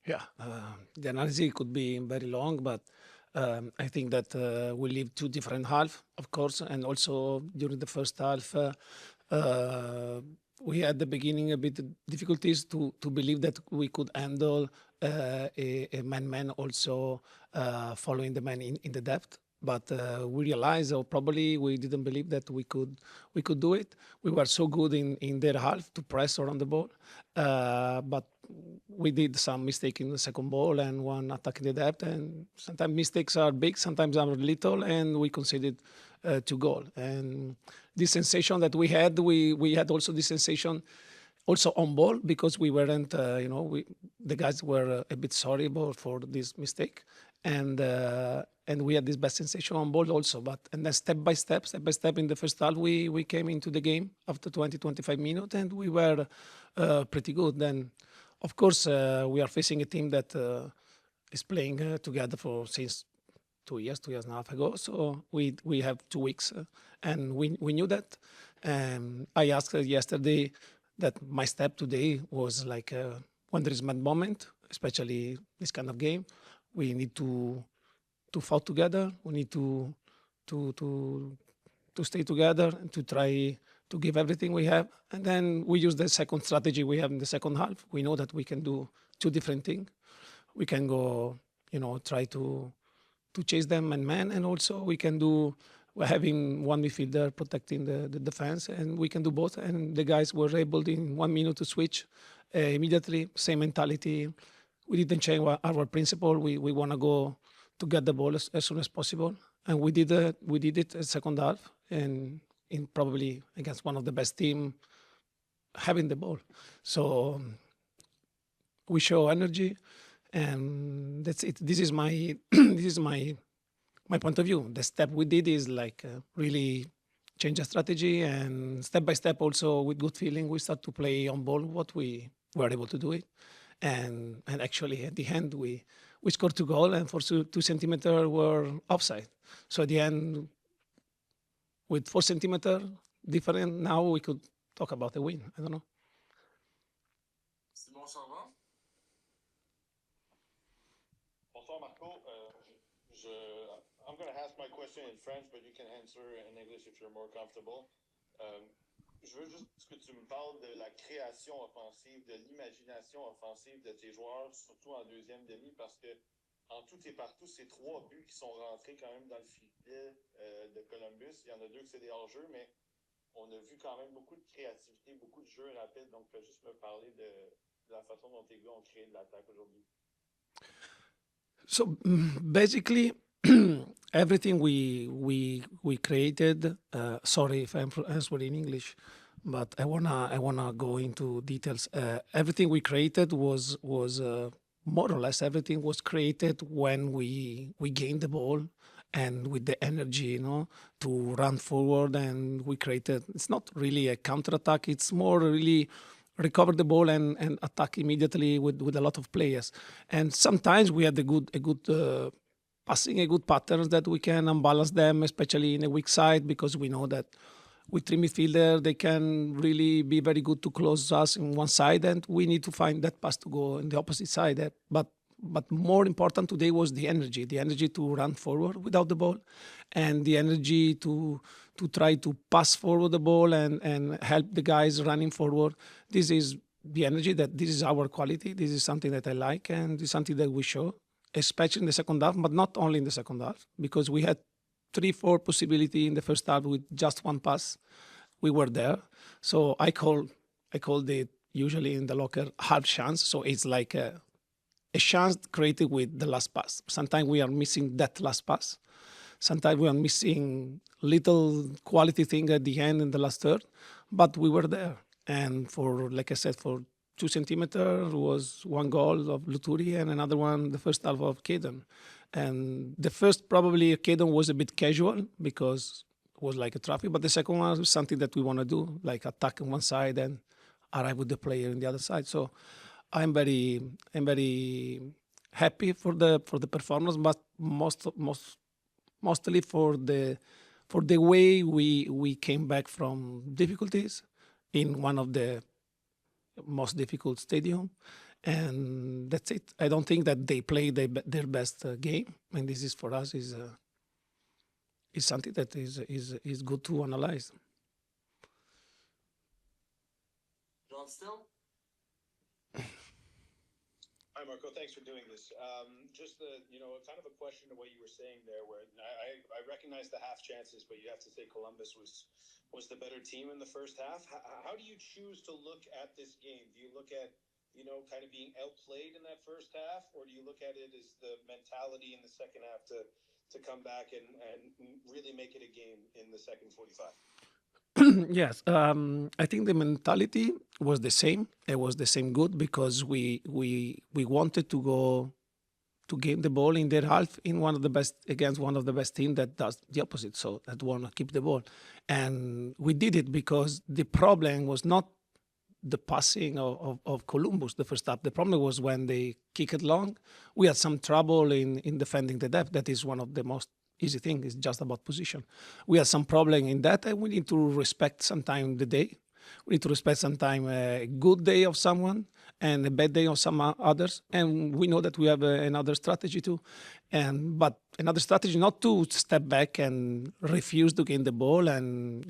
Yeah, the analysis could be very long, but I think that we live two different halves, of course, and also during the first half, uh, we had the beginning a bit difficulties to believe that we could handle a man-man also following the man in the depth. But we realized, or probably we didn't believe that we could do it. We were so good in their half to press around the ball, but we did some mistake in the second ball and one attack in the depth. And sometimes mistakes are big, sometimes are little, and we conceded two goal. And this sensation that we had also this sensation also on ball because we weren't, the guys were a bit sorry for this mistake, and we had this bad sensation on ball also. But and then step by step in the first half, we came into the game after 25 minutes, and we were pretty good. Then, of course, we are facing a team that is playing together for since 2 years, 2 years and a half ago. So we have 2 weeks, and we knew that. I asked yesterday that my step today was like when there is mad moment, especially this kind of game, we need to fight together. We need to to to stay together and to try to give everything we have. And then we use the second strategy we have in the second half. We know that we can do two different things. We can go, try to chase them man, and also we can do we're having one midfielder protecting the defense, and we can do both. And the guys were able in 1 minute to switch immediately. Same mentality. We didn't change our principle. We want to go to get the ball as soon as possible, and we did it. We did it in second half, and in probably against one of the best team having the ball. So we show energy, and that's it. This is my this is my point of view. The step we did is like really change the strategy, and step by step, also with good feeling, we start to play on ball what we were able to do it, and actually at the end we scored two goal, and for 2 centimeter were offside. So at the end, with 4 centimeter different, now we could talk about a win. I don't know. Simon Servant. Bonsoir Marco. I'm going to ask my question in French, but you can answer in English if you're more comfortable. Je veux juste que tu me parles de la création offensive, de l'imagination offensive de tes joueurs, surtout en deuxième demi, parce que en tout et partout, c'est 3 buts qui sont rentrés quand même dans le filet de Columbus. Il y en a 2 que c'est des hors-jeux, mais on a vu quand même beaucoup de créativité, beaucoup de jeux rapides. Donc, fais juste me parler de la façon dont tes gars ont créé de l'attaque aujourd'hui. So basically, everything we created. Sorry if I'm answering in English, but I wanna go into details. Everything we created was more or less everything was created when we gained the ball and with the energy, to run forward, and we created. It's not really a counter attack. It's more really recover the ball and attack immediately with a lot of players. And sometimes we had a good passing, a good patterns that we can unbalance them, especially in a weak side, because we know that with three midfielder they can really be very good to close us in one side, and we need to find that pass to go in the opposite side. But more important today was the energy to run forward without the ball, and the energy to try to pass forward the ball and help the guys running forward. This is the energy this is our quality. This is something that I like, and it's something that we show, especially in the second half, but not only in the second half, because we had 3-4 possibility in the first half with just one pass. We were there. So I called it usually in the locker half chance. So it's like a chance created with the last pass. Sometimes we are missing that last pass. Sometimes we are missing little quality thing at the end in the last third, but we were there. And for, like I said, for 2 centimeters was one goal of Luturi and another one the first half of Caden. And the first probably Caden was a bit casual because it was like a traffic, but the second one was something that we want to do, like attack on one side and arrive with the player on the other side. So I'm very happy for the performance, but mostly for the way we came back from difficulties in one of the most difficult stadium, and that's it. I don't think that they play their best game, and this is for us is something that is good to analyze. John Still? Hi, Marco. Thanks for doing this. Just kind of a question to what you were saying there, where I recognize the half chances, but you have to say Columbus was the better team in the first half. How do you choose to look at this game? Do you look at, kind of being outplayed in that first half, or do you look at it as the mentality in the second half to come back and really make it a game in the second 45? Yes, I think the mentality was the same. It was the same good because we wanted to go to gain the ball in their half in one of the best against one of the best team that does the opposite. So that want to keep the ball, and we did it because the problem was not the passing of Columbus the first half. The problem was when they kick it long. We had some trouble in defending the depth. That is one of the most easy thing. Is just about position. We had some problem in that, and we need to respect sometime the day. We need to respect sometime a good day of someone and a bad day of some others. And we know that we have another strategy too. But another strategy not to step back and refuse to gain the ball and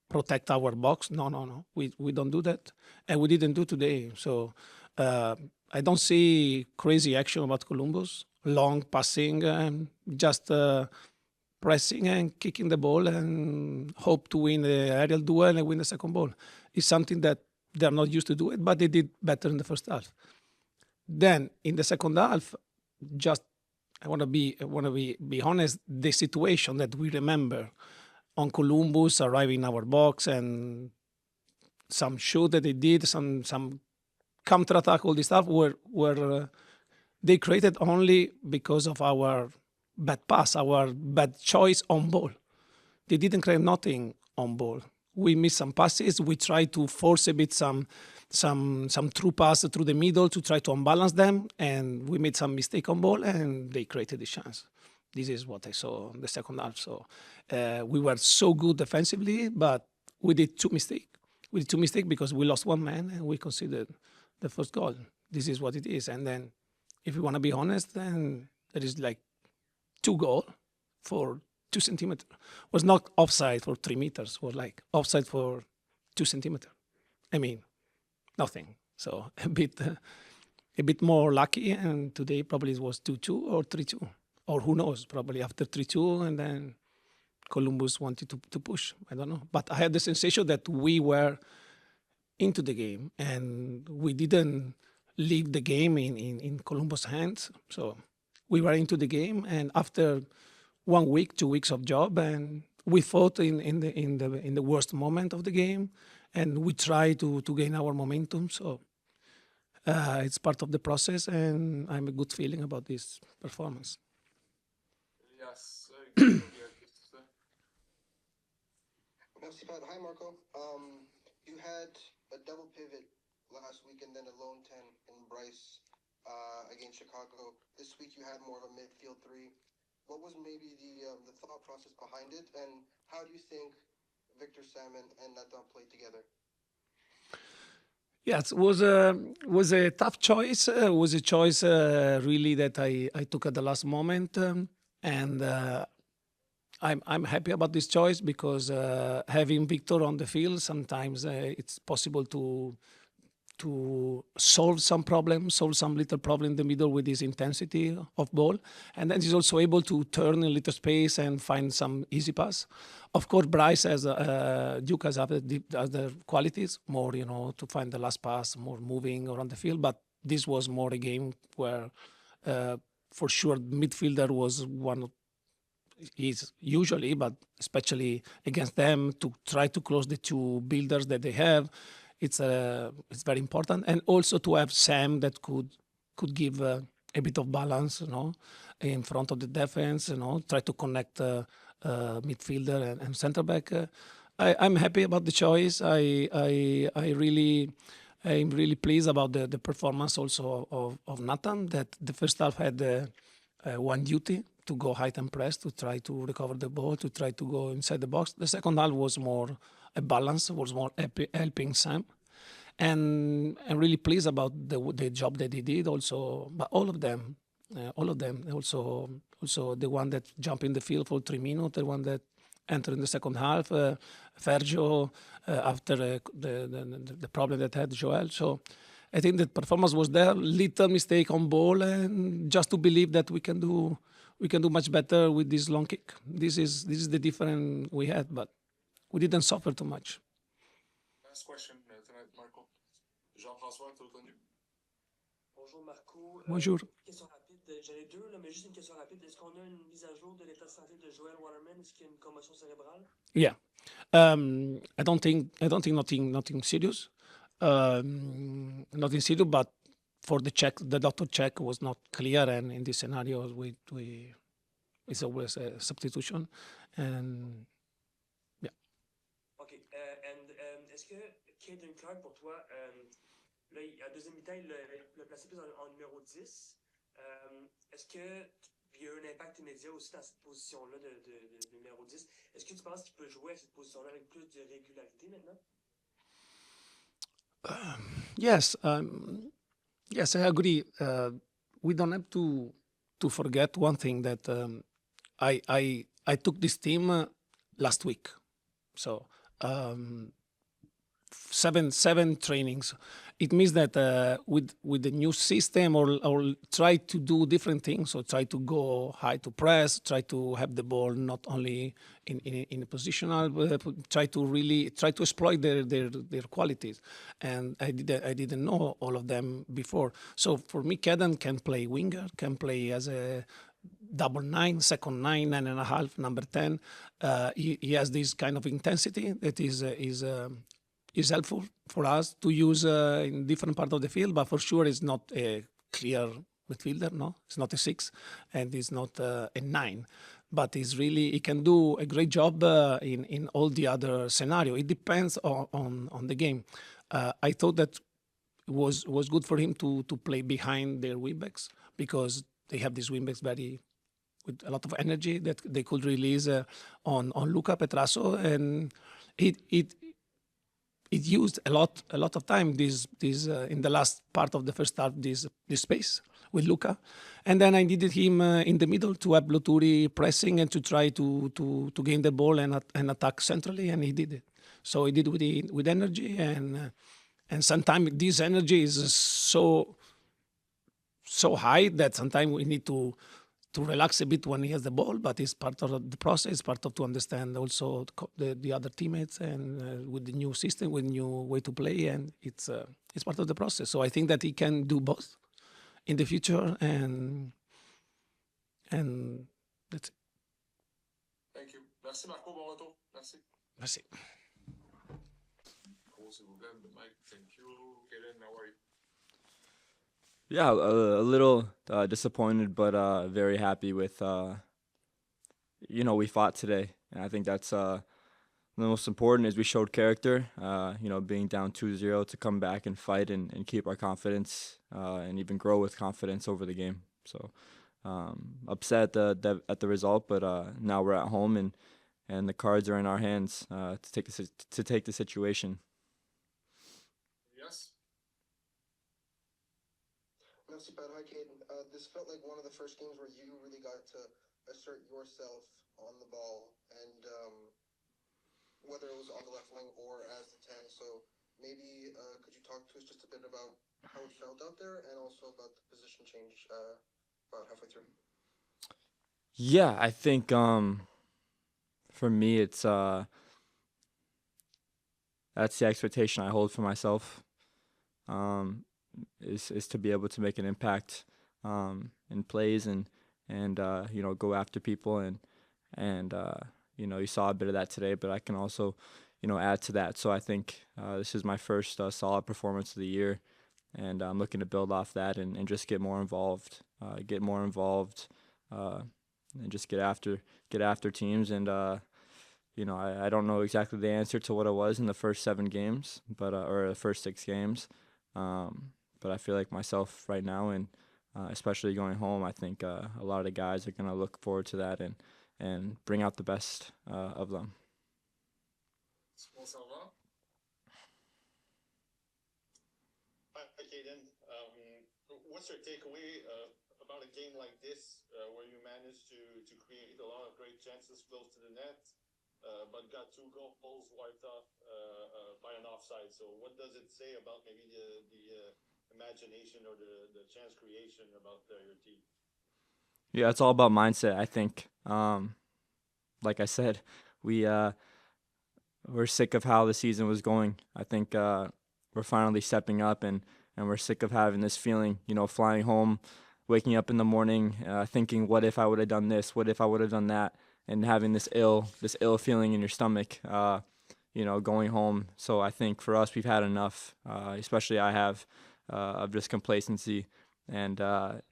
protect our box. No. We don't do that, and we didn't do today. So I don't see crazy action about Columbus. Long passing, just pressing and kicking the ball and hope to win the aerial duel and win the second ball. It's something that they're not used to do it, but they did better in the first half. Then in the second half, I want to be honest. The situation that we remember on Columbus arriving in our box and some shoot that they did, some counter attack, all this stuff were they created only because of our bad pass, our bad choice on ball. They didn't create nothing on ball. We missed some passes. We tried to force a bit some through pass through the middle to try to unbalance them, and we made some mistake on ball, and they created the chance. This is what I saw in the second half. So we were so good defensively, but we did two mistakes. We did two mistakes because we lost one man, and we conceded the first goal. This is what it is. And then if we want to be honest, then there is like 2 goals for 2 centimeters. Was not offside for 3 meters. Was like offside for 2 centimeters. I mean, nothing. So a bit more lucky. And today probably it was 2-2 or 3-2, or who knows? Probably after 3-2, and then Columbus wanted to push. I don't know. But I had the sensation that we were into the game and we didn't leave the game in Columbus' hands. So we were into the game, and after 1 week, 2 weeks of job, and we fought in the worst moment of the game, and we tried to gain our momentum. So it's part of the process, and I have a good feeling about this performance. Yes. Merci, Pat. Hi, Marco. You had a double pivot last week and then a lone 10 in Bryce against Chicago. This week you had more of a midfield 3. What was maybe the thought process behind it, and how do you think Victor Sam and Nathan played together? Yes, it was a tough choice. It was a choice really that I took at the last moment, and I'm happy about this choice because having Victor on the field, sometimes it's possible to solve some problems, solve some little problem in the middle with his intensity of ball. And then he's also able to turn in little space and find some easy pass. Of course, Bryce has, Duke has other qualities, more, to find the last pass, more moving around the field. But this was more a game where, for sure, midfielder was one of is usually, but especially against them, to try to close the 2 builders that they have. It's very important, and also to have Sam that could give a bit of balance, in front of the defense, try to connect midfielder and center back. I'm happy about the choice. I'm really pleased about the performance also of Nathan. That the first half had one duty to go height and press, to try to recover the ball, to try to go inside the box. The second half was more a balance, was more helping Sam. and I'm really pleased about the job that they did. Also, but all of them. Also the one that jumped in the field for 3 minutes, the one that entered in the second half, Fergio, after the problem that had Joel. So I think the performance was there. Little mistake on ball, and just to believe that we can do much better with this long kick. This is the difference we had, but we didn't suffer too much. Last question tonight, Marco. Jean-François, tout connu. Bonjour Marco. Bonjour. Question rapide. J'en ai deux, là, mais juste une question rapide. Est-ce qu'on a une mise à jour de l'état de santé de Joel Waterman? Est-ce qu'il y a une commotion cérébrale? Yeah, I don't think nothing serious, nothing serious. But for the check, the doctor check was not clear, and in this scenario, we it's always a substitution, and OK. Est-ce que Caden Clark, pour toi, là, à deuxième mi-temps, il l'a placé plus en numéro 10. Est-ce qu'il y a eu un impact immédiat aussi dans cette position-là de numéro 10? Est-ce que tu penses qu'il peut jouer à cette position-là avec plus de régularité maintenant? yes, yes, I agree. We don't have to forget one thing that I took this team last week, so. Seven trainings. It means that with the new system, or try to do different things, or try to go high to press, try to have the ball not only in a positional, but try to exploit their qualities. And I didn't know all of them before. So for me, Caden can play winger, can play as a double 9, second 9, 9.5, number 10. He has this kind of intensity that is helpful for us to use in different part of the field, but for sure it's not a clear midfielder. No, it's not a 6, and it's not a 9. But he can do a great job in all the other scenario. It depends on the game. I thought that it was good for him to play behind their wingbacks, because they have these wingbacks with a lot of energy that they could release on Luca Petrasso, and it used a lot of time this in the last part of the first half, this space with Luca, and then I needed him in the middle to have Loturi pressing and to try to gain the ball and attack centrally, and he did it. So he did with energy, and sometimes this energy is so high that sometimes we need to relax a bit when he has the ball, but it's part of the process, part of to understand also the other teammates, and with the new system, with new way to play, and it's part of the process. So I think that he can do both in the future, and that's it. Thank you. Merci Marco, bon retour. Merci. Merci. Oh, s'il vous plaît, Mike, thank you. Kaden, how are you? Yeah, a little disappointed, but very happy with, we fought today. And I think that's the most important is we showed character, being down 2-0 to come back and fight and keep our confidence and even grow with confidence over the game. So upset at the result, but now we're at home and the cards are in our hands to take the situation. Yes. Merci, Pat. Hi, Caden. This felt like one of the first games where you really got to assert yourself on the ball, and whether it was on the left wing or as the 10. So maybe could you talk to us just a bit about how it felt out there, and also about the position change about halfway through? Yeah, I think for me it's that's the expectation I hold for myself. Is to be able to make an impact in plays and go after people and you saw a bit of that today, but I can also add to that. So I think this is my first solid performance of the year, and I'm looking to build off that and just get more involved, and just get after teams. And I don't know exactly the answer to what it was in the first 7 games, but or the first 6 games. But I feel like myself right now, and especially going home, I think a lot of the guys are going to look forward to that and bring out the best of them. what's your takeaway about a game like this where you managed to create a lot of great chances close to the net, but got 2 goals wiped off by an offside? So what does it say about maybe the imagination or the chance creation about your team? Yeah, it's all about mindset, I think. Like I said, we're sick of how the season was going. I think we're finally stepping up, and we're sick of having this feeling, flying home, waking up in the morning, thinking, what if I would have done this? What if I would have done that? And having this ill feeling in your stomach, going home. So I think for us, we've had enough, especially I have, of just complacency and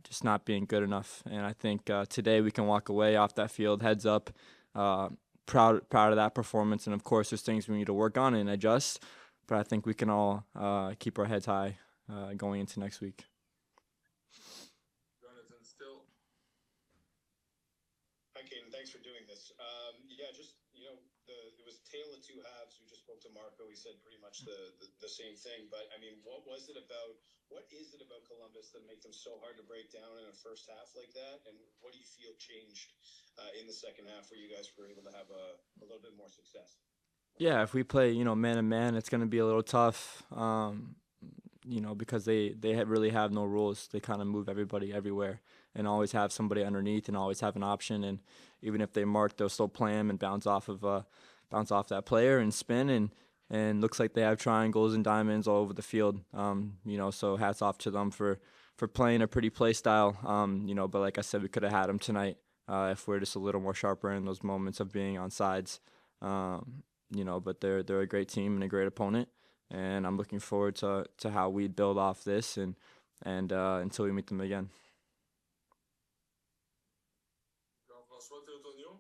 just not being good enough. And I think today we can walk away off that field, heads up, proud of that performance. And of course, there's things we need to work on and adjust. But I think we can all keep our heads high going into next week. Jonathan, still. Hi, Caden. Thanks for doing this. It was tale of 2 halves. We just spoke to Marco. He said pretty much the same thing. But I mean, what is it about Columbus that make them so hard to break down in a first half like that? And what do you feel changed in the second half where you guys were able to have a little bit more success? Yeah, if we play, man to man, it's going to be a little tough, because they really have no rules. They kind of move everybody everywhere and always have somebody underneath and always have an option. And even if they mark, they'll still play them and bounce off that player and spin. And looks like they have triangles and diamonds all over the field. So hats off to them for playing a pretty play style. But like I said, we could have had them tonight if we're just a little more sharper in those moments of being on sides. But they're a great team and a great opponent, and I'm looking forward to how we build off this and until we meet them again. Jean-François Théotonio.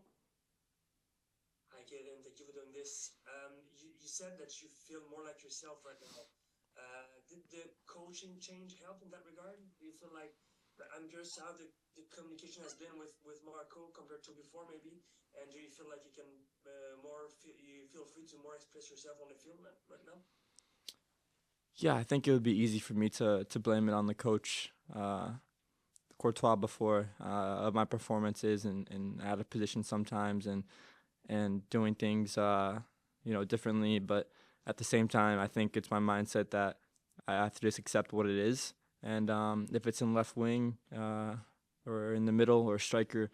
Hi, Kevin. Thank you for doing this. You said that you feel more like yourself right now. Did the coaching change help in that regard? Do you feel like, I'm curious how the communication has been with Marco compared to before, maybe? And do you feel like you can you feel free to more express yourself on the field right now? Yeah, I think it would be easy for me to blame it on the coach, Courtois, before of my performances and out of position sometimes and doing things differently. But at the same time, I think it's my mindset that I have to just accept what it is. And if it's in left wing or in the middle or striker,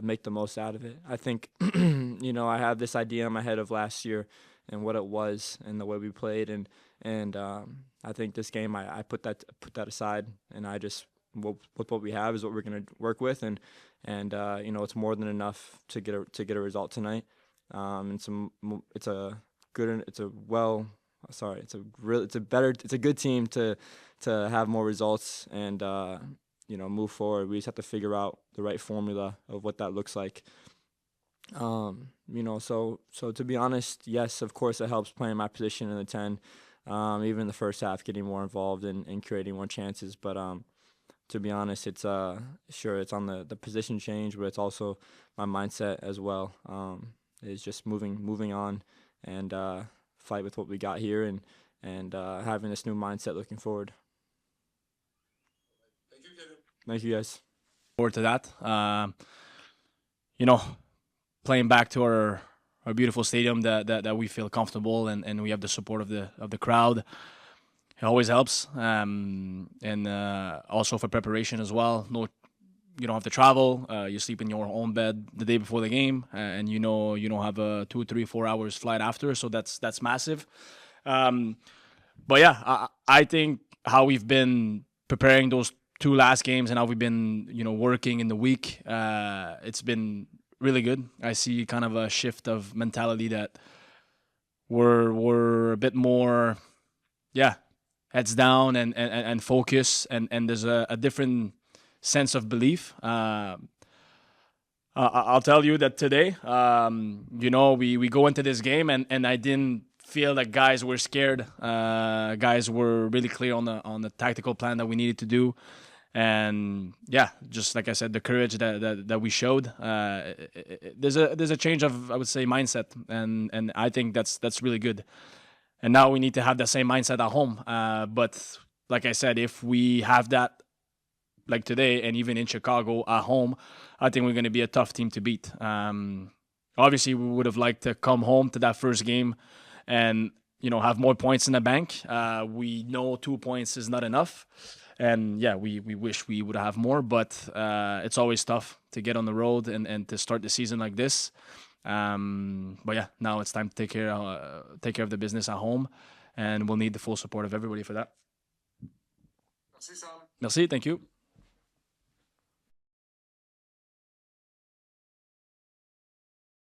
make the most out of it. I think, I have this idea in my head of last year and what it was and the way we played. And I think this game, I put that aside, and I just, with what we have is what we're going to work with. And it's more than enough to get a result tonight. It's a good team to have more results and move forward. We just have to figure out the right formula of what that looks like. So to be honest, yes, of course it helps playing my position in the 10. Even in the first half, getting more involved and creating more chances. But to be honest, it's sure it's on the position change, but it's also my mindset as well. Is just moving on and fight with what we got here and having this new mindset looking forward. Thank you, Kevin. Thank you, guys. Forward to that. Playing back to our beautiful stadium that we feel comfortable and we have the support of the crowd. It always helps. And also for preparation as well. No, you don't have to travel. You sleep in your own bed the day before the game, and you don't have a 2, 3, 4 hours flight after. So that's massive. But yeah, I think how we've been preparing those 2 last games and how we've been working in the week, it's been really good. I see kind of a shift of mentality that we're a bit more, heads down and focus, and there's a different sense of belief. I'll tell you that today, we go into this game and I didn't feel that guys were scared. Guys were really clear on the tactical plan that we needed to do. And just like I said, the courage that we showed. There's a change of, I would say, mindset, and I think that's really good. And now we need to have that same mindset at home. But like I said, if we have that like today, and even in Chicago at home, I think we're going to be a tough team to beat. Obviously, we would have liked to come home to that first game and have more points in the bank. We know 2 points is not enough, and yeah, we wish we would have more. But it's always tough to get on the road and to start the season like this. But yeah, now it's time to take care of the business at home, and we'll need the full support of everybody for that. Merci, Sam. Merci, thank you.